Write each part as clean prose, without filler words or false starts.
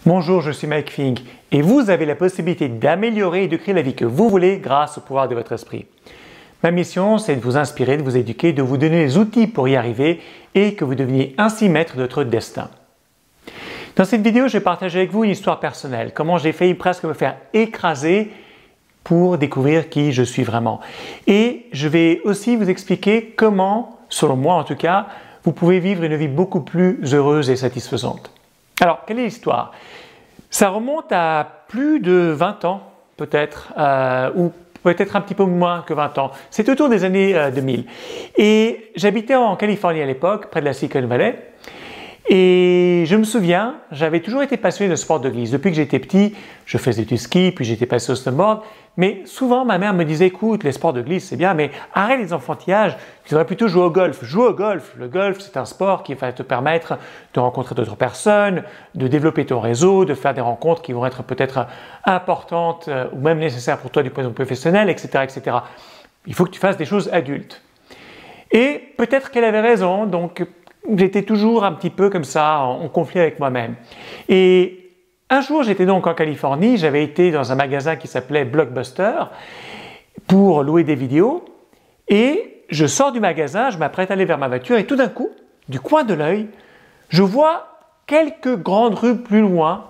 Bonjour, je suis Mike Fink et vous avez la possibilité d'améliorer et de créer la vie que vous voulez grâce au pouvoir de votre esprit. Ma mission, c'est de vous inspirer, de vous éduquer, de vous donner les outils pour y arriver et que vous deveniez ainsi maître de votre destin. Dans cette vidéo, je vais partager avec vous une histoire personnelle, comment j'ai failli presque me faire écraser pour découvrir qui je suis vraiment. Et je vais aussi vous expliquer comment, selon moi en tout cas, vous pouvez vivre une vie beaucoup plus heureuse et satisfaisante. Alors, quelle est l'histoire? Ça remonte à plus de 20 ans, peut-être, ou peut-être un petit peu moins que 20 ans. C'est autour des années 2000. Et j'habitais en Californie à l'époque, près de la Silicon Valley. Et je me souviens, j'avais toujours été passionné de sport de glisse. Depuis que j'étais petit, je faisais du ski, puis j'étais passé au snowboard. Mais souvent, ma mère me disait, écoute, les sports de glisse, c'est bien, mais arrête les enfantillages, tu devrais plutôt jouer au golf. Joue au golf. Le golf, c'est un sport qui va te permettre de rencontrer d'autres personnes, de développer ton réseau, de faire des rencontres qui vont être peut-être importantes ou même nécessaires pour toi du point de vue professionnel, etc., etc. Il faut que tu fasses des choses adultes. Et peut-être qu'elle avait raison, donc j'étais toujours un petit peu comme ça, en conflit avec moi-même. Et un jour, j'étais donc en Californie, j'avais été dans un magasin qui s'appelait Blockbuster pour louer des vidéos et je sors du magasin, je m'apprête à aller vers ma voiture et tout d'un coup, du coin de l'œil, je vois quelques grandes rues plus loin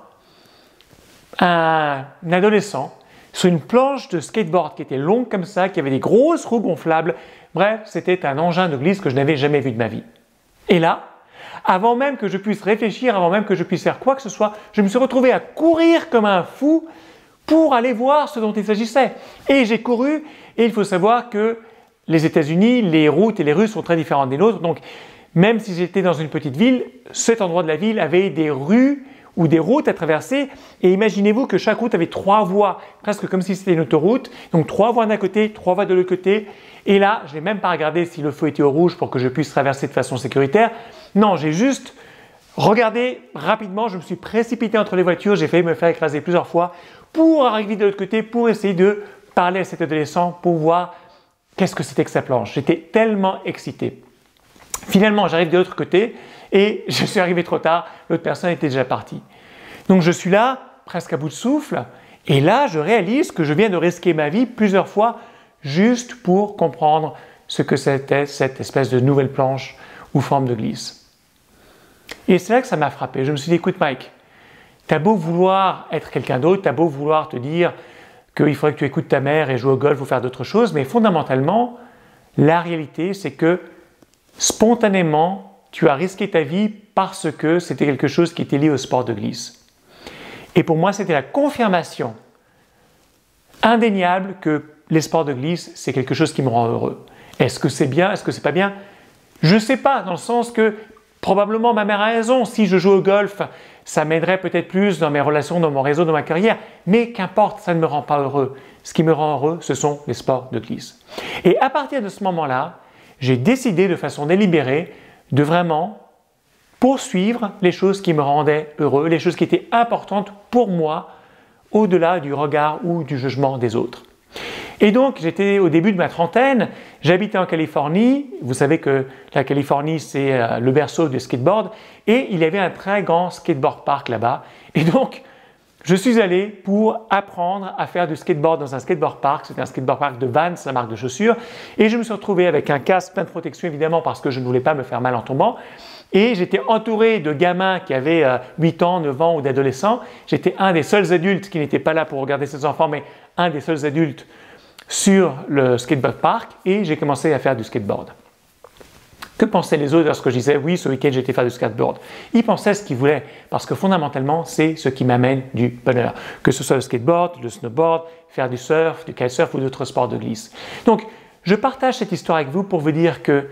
un adolescent sur une planche de skateboard qui était longue comme ça, qui avait des grosses roues gonflables. Bref, c'était un engin de glisse que je n'avais jamais vu de ma vie. Et là, avant même que je puisse réfléchir, avant même que je puisse faire quoi que ce soit, je me suis retrouvé à courir comme un fou pour aller voir ce dont il s'agissait. Et j'ai couru, et il faut savoir que les États-Unis, les routes et les rues sont très différentes des nôtres. Donc, même si j'étais dans une petite ville, cet endroit de la ville avait des rues ou des routes à traverser. Et imaginez-vous que chaque route avait 3 voies, presque comme si c'était une autoroute. Donc 3 voies d'un côté, 3 voies de l'autre côté. Et là, je n'ai même pas regardé si le feu était au rouge pour que je puisse traverser de façon sécuritaire. Non, j'ai juste regardé rapidement, je me suis précipité entre les voitures, j'ai failli me faire écraser plusieurs fois pour arriver de l'autre côté, pour essayer de parler à cet adolescent, pour voir qu'est-ce que c'était que sa planche. J'étais tellement excité. Finalement, j'arrive de l'autre côté et je suis arrivé trop tard, l'autre personne était déjà partie. Donc je suis là, presque à bout de souffle, et là je réalise que je viens de risquer ma vie plusieurs fois juste pour comprendre ce que c'était cette espèce de nouvelle planche ou forme de glisse. Et c'est là que ça m'a frappé. Je me suis dit, écoute Mike, tu as beau vouloir être quelqu'un d'autre, tu as beau vouloir te dire qu'il faudrait que tu écoutes ta mère et jouer au golf ou faire d'autres choses, mais fondamentalement, la réalité c'est que spontanément, tu as risqué ta vie parce que c'était quelque chose qui était lié au sport de glisse. Et pour moi, c'était la confirmation indéniable que les sports de glisse, c'est quelque chose qui me rend heureux. Est-ce que c'est bien? Est-ce que c'est pas bien? Je ne sais pas, dans le sens que probablement ma mère a raison. Si je joue au golf, ça m'aiderait peut-être plus dans mes relations, dans mon réseau, dans ma carrière. Mais qu'importe, ça ne me rend pas heureux. Ce qui me rend heureux, ce sont les sports de glisse. Et à partir de ce moment-là, j'ai décidé de façon délibérée de vraiment poursuivre les choses qui me rendaient heureux, les choses qui étaient importantes pour moi, au-delà du regard ou du jugement des autres. Et donc, j'étais au début de ma trentaine, j'habitais en Californie, vous savez que la Californie c'est le berceau du skateboard, et il y avait un très grand skateboard park là-bas. Et donc, je suis allé pour apprendre à faire du skateboard dans un skateboard park. C'était un skateboard park de Vans, la marque de chaussures. Et je me suis retrouvé avec un casque plein de protection évidemment parce que je ne voulais pas me faire mal en tombant. Et j'étais entouré de gamins qui avaient 8 ans, 9 ans ou d'adolescents. J'étais un des seuls adultes qui n'était pas là pour regarder ses enfants, mais un des seuls adultes sur le skateboard park. Et j'ai commencé à faire du skateboard. Que pensaient les autres lorsque je disais « oui, ce week-end j'ai été faire du skateboard » Ils pensaient ce qu'ils voulaient parce que fondamentalement, c'est ce qui m'amène du bonheur. Que ce soit le skateboard, le snowboard, faire du surf, du kitesurf ou d'autres sports de glisse. Donc, je partage cette histoire avec vous pour vous dire que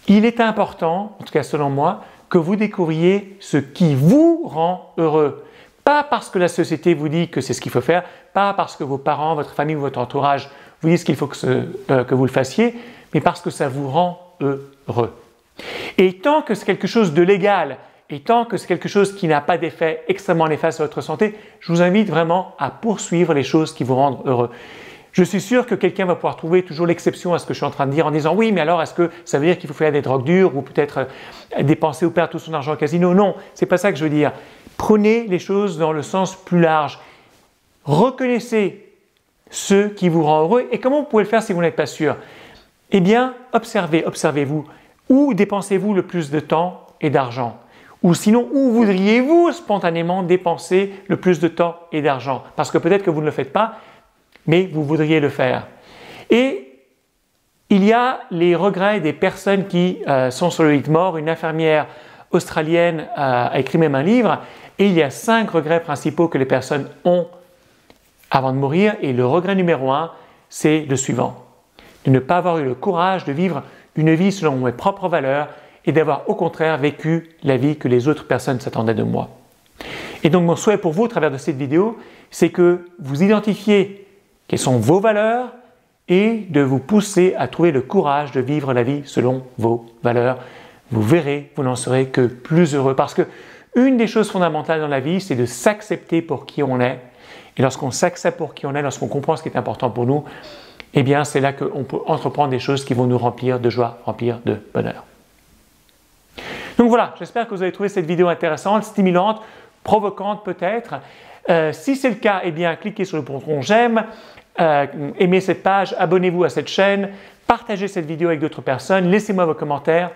il est important, en tout cas selon moi, que vous découvriez ce qui vous rend heureux. Pas parce que la société vous dit que c'est ce qu'il faut faire, pas parce que vos parents, votre famille ou votre entourage vous disent qu'il faut que vous le fassiez, mais parce que ça vous rend heureux. Et tant que c'est quelque chose de légal, et tant que c'est quelque chose qui n'a pas d'effet extrêmement néfaste sur votre santé, je vous invite vraiment à poursuivre les choses qui vous rendent heureux. Je suis sûr que quelqu'un va pouvoir trouver toujours l'exception à ce que je suis en train de dire en disant « oui, mais alors est-ce que ça veut dire qu'il faut faire des drogues dures ou peut-être dépenser ou perdre tout son argent au casino ?» Non, c'est pas ça que je veux dire. Prenez les choses dans le sens plus large. Reconnaissez ce qui vous rend heureux. Et comment vous pouvez le faire si vous n'êtes pas sûr? Eh bien, observez-vous. Où dépensez-vous le plus de temps et d'argent? Ou sinon, où voudriez-vous spontanément dépenser le plus de temps et d'argent? Parce que peut-être que vous ne le faites pas, mais vous voudriez le faire. Et il y a les regrets des personnes qui sont sur le lit de mort. Une infirmière australienne a écrit même un livre, et il y a 5 regrets principaux que les personnes ont avant de mourir. Et le regret numéro 1, c'est le suivant: de ne pas avoir eu le courage de vivre une vie selon mes propres valeurs et d'avoir au contraire vécu la vie que les autres personnes s'attendaient de moi. Et donc mon souhait pour vous au travers de cette vidéo, c'est que vous identifiez quelles sont vos valeurs et de vous pousser à trouver le courage de vivre la vie selon vos valeurs. Vous verrez, vous n'en serez que plus heureux, parce que une des choses fondamentales dans la vie, c'est de s'accepter pour qui on est. Et lorsqu'on s'accepte pour qui on est, lorsqu'on comprend ce qui est important pour nous, eh bien c'est là qu'on peut entreprendre des choses qui vont nous remplir de joie, remplir de bonheur. Donc voilà, j'espère que vous avez trouvé cette vidéo intéressante, stimulante, provocante peut-être. Si c'est le cas, eh bien cliquez sur le bouton j'aime, aimez cette page, abonnez-vous à cette chaîne, partagez cette vidéo avec d'autres personnes, laissez-moi vos commentaires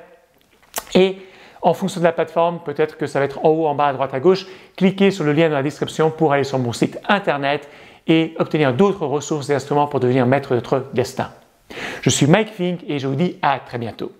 et en fonction de la plateforme, peut-être que ça va être en haut, en bas, à droite, à gauche, cliquez sur le lien dans la description pour aller sur mon site internet et obtenir d'autres ressources et instruments pour devenir maître de votre destin. Je suis Mike Fink et je vous dis à très bientôt.